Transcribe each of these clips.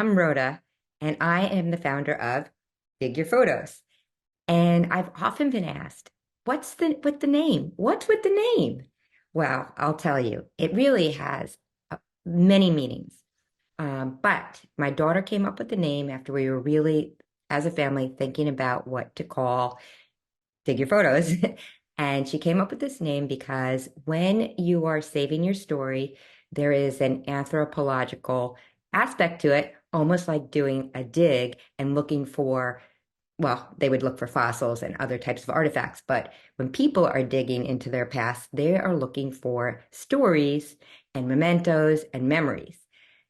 am Rhoda, and I am the founder of Dig Your Photos. And I've often been asked, what's the name? What's with the name? Well, I'll tell you, it really has many meanings. But my daughter came up with the name after we were really, as a family, thinking about what to call Dig Your Photos. And she came up with this name because when you are saving your story, there is an anthropological aspect to it, almost like doing a dig and looking for, well, they would look for fossils and other types of artifacts. But when people are digging into their past, they are looking for stories and mementos and memories.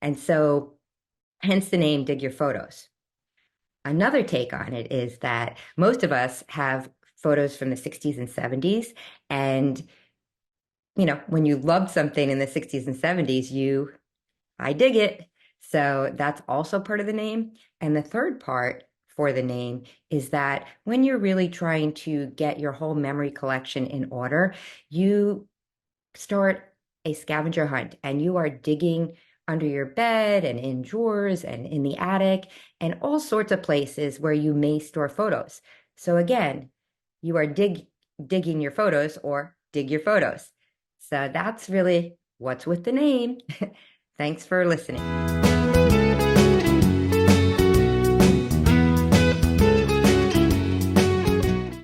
And so, hence the name Dig Your Photos. Another take on it is that most of us have photos from the 60s and 70s. And, when you loved something in the 60s and 70s, I dig it. So that's also part of the name. And the third part for the name is that when you're really trying to get your whole memory collection in order, you start a scavenger hunt and you are digging under your bed and in drawers and in the attic and all sorts of places where you may store photos. So again, you are digging your photos or dig your photos. So that's really what's with the name. Thanks for listening.